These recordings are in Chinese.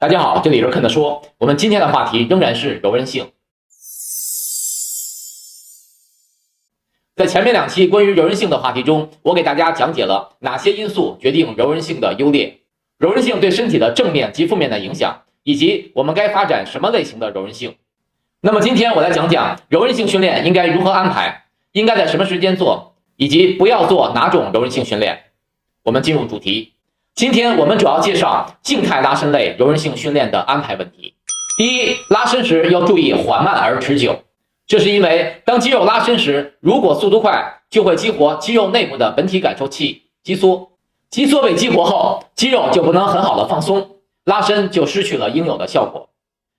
大家好，这里是肯的说，我们今天的话题仍然是柔韧性。在前面2期关于柔韧性的话题中，我给大家讲解了哪些因素决定柔韧性的优劣，柔韧性对身体的正面及负面的影响，以及我们该发展什么类型的柔韧性。那么今天我来讲讲柔韧性训练应该如何安排，应该在什么时间做，以及不要做哪种柔韧性训练。我们进入主题。今天我们主要介绍静态拉伸类柔韧性训练的安排问题。第一，拉伸时要注意缓慢而持久。这是因为当肌肉拉伸时，如果速度快，就会激活肌肉内部的本体感受器肌缩。肌缩被激活后，肌肉就不能很好的放松，拉伸就失去了应有的效果。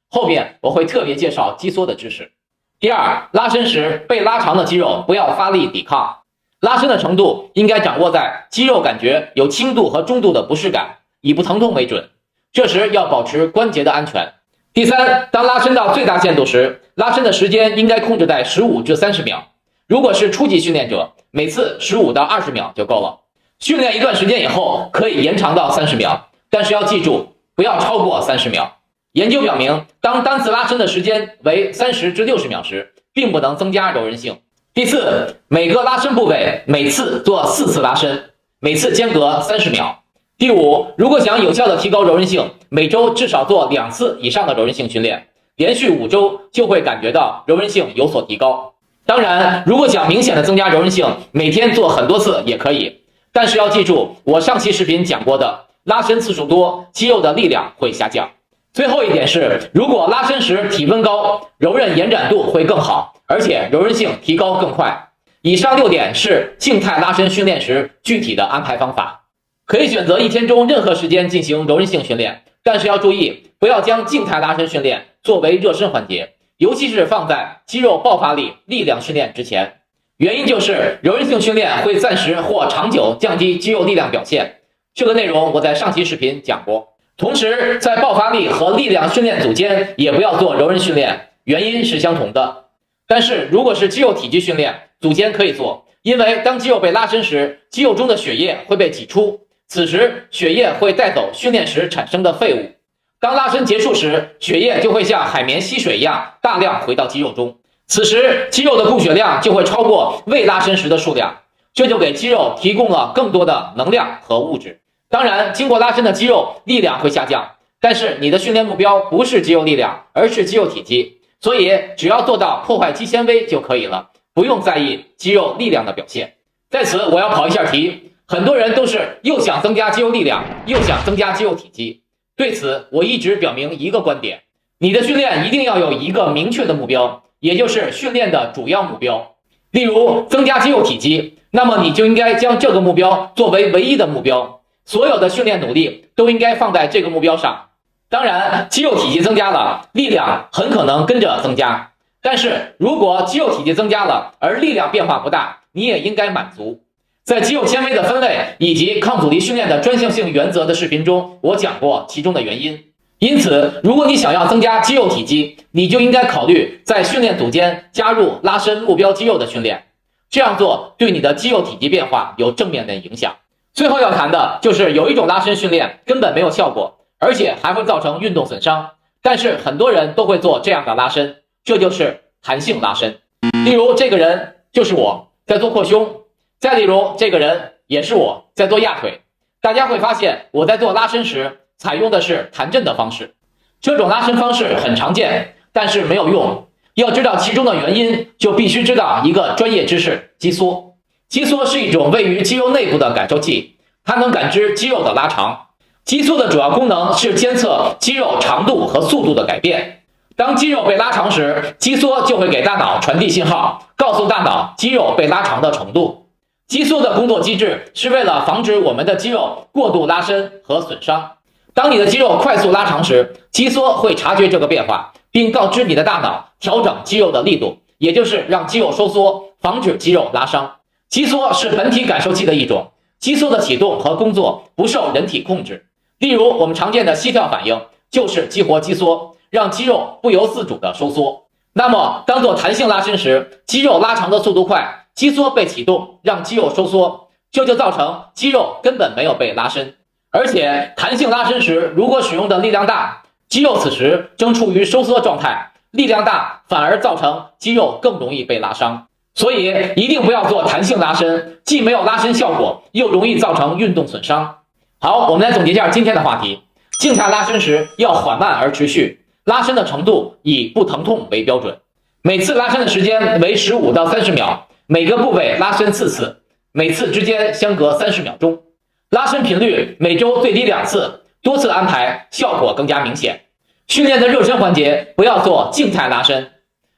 后面我会特别介绍肌缩的知识。第二，拉伸时被拉长的肌肉不要发力抵抗，拉伸的程度应该掌握在肌肉感觉有轻度和中度的不适感，以不疼痛为准。这时要保持关节的安全。第三，当拉伸到最大限度时，拉伸的时间应该控制在15至30秒。如果是初级训练者，每次15到20秒就够了。训练一段时间以后，可以延长到30秒，但是要记住，不要超过30秒。研究表明，当单次拉伸的时间为30至60秒时，并不能增加柔韧性。第四，每个拉伸部位每次做4次拉伸，每次间隔30秒。第五，如果想有效的提高柔韧性，每周至少做2次以上的柔韧性训练，连续5周就会感觉到柔韧性有所提高。当然，如果想明显的增加柔韧性，每天做很多次也可以，但是要记住我上期视频讲过的，拉伸次数多，肌肉的力量会下降。最后一点是，如果拉伸时体温高，柔韧延展度会更好，而且柔韧性提高更快。以上6点是静态拉伸训练时具体的安排方法。可以选择1天中任何时间进行柔韧性训练，但是要注意，不要将静态拉伸训练作为热身环节，尤其是放在肌肉爆发力、力量训练之前。原因就是柔韧性训练会暂时或长久降低肌肉力量表现，这个内容我在上期视频讲过。同时，在爆发力和力量训练组间也不要做柔韧训练，原因是相同的。但是如果是肌肉体积训练，组间可以做，因为当肌肉被拉伸时，肌肉中的血液会被挤出，此时血液会带走训练时产生的废物。当拉伸结束时，血液就会像海绵吸水一样大量回到肌肉中，此时肌肉的供血量就会超过未拉伸时的数量，这就给肌肉提供了更多的能量和物质。当然，经过拉伸的肌肉力量会下降，但是你的训练目标不是肌肉力量，而是肌肉体积，所以只要做到破坏肌纤维就可以了，不用在意肌肉力量的表现。在此我要跑一下题，很多人都是又想增加肌肉力量，又想增加肌肉体积。对此我一直表明一个观点，你的训练一定要有一个明确的目标，也就是训练的主要目标。例如增加肌肉体积，那么你就应该将这个目标作为唯一的目标，所有的训练努力都应该放在这个目标上。当然，肌肉体积增加了，力量很可能跟着增加，但是如果肌肉体积增加了，而力量变化不大，你也应该满足。在肌肉纤维的分类以及抗阻力训练的专项性原则的视频中，我讲过其中的原因。因此，如果你想要增加肌肉体积，你就应该考虑在训练组间加入拉伸目标肌肉的训练，这样做对你的肌肉体积变化有正面的影响。最后要谈的就是有一种拉伸训练根本没有效果，而且还会造成运动损伤，但是很多人都会做这样的拉伸，这就是弹性拉伸。例如这个人就是我在做扩胸，再例如这个人也是我在做压腿。大家会发现我在做拉伸时采用的是弹震的方式，这种拉伸方式很常见，但是没有用。要知道其中的原因，就必须知道一个专业知识：肌缩。肌缩是一种位于肌肉内部的感受器，它能感知肌肉的拉长。肌缩的主要功能是监测肌肉长度和速度的改变。当肌肉被拉长时，肌缩就会给大脑传递信号，告诉大脑肌肉被拉长的程度。肌缩的工作机制是为了防止我们的肌肉过度拉伸和损伤。当你的肌肉快速拉长时，肌缩会察觉这个变化，并告知你的大脑调整肌肉的力度，也就是让肌肉收缩，防止肌肉拉伤。肌缩是本体感受器的一种，肌缩的启动和工作不受人体控制。例如我们常见的膝跳反应就是激活肌缩，让肌肉不由自主的收缩。那么当做弹性拉伸时，肌肉拉长的速度快，肌缩被启动，让肌肉收缩，这就造成肌肉根本没有被拉伸。而且弹性拉伸时，如果使用的力量大，肌肉此时正处于收缩状态，力量大反而造成肌肉更容易被拉伤。所以一定不要做弹性拉伸，既没有拉伸效果，又容易造成运动损伤。好，我们来总结一下今天的话题。静态拉伸时要缓慢而持续，拉伸的程度以不疼痛为标准，每次拉伸的时间为15到30秒，每个部位拉伸4次，每次之间相隔30秒钟。拉伸频率每周最低2次，多次安排效果更加明显。训练的热身环节不要做静态拉伸，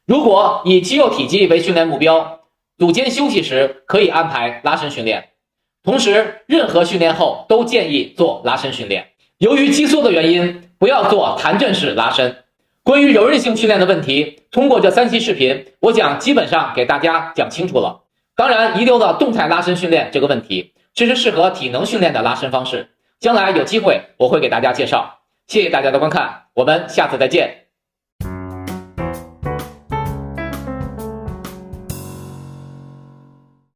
如果以肌肉体积为训练目标，组间休息时可以安排拉伸训练。同时，任何训练后都建议做拉伸训练。由于肌缩的原因，不要做弹震式拉伸。关于柔韧性训练的问题，通过这3期视频，我想基本上给大家讲清楚了。当然，遗留了动态拉伸训练这个问题，这是适合体能训练的拉伸方式，将来有机会我会给大家介绍。谢谢大家的观看，我们下次再见。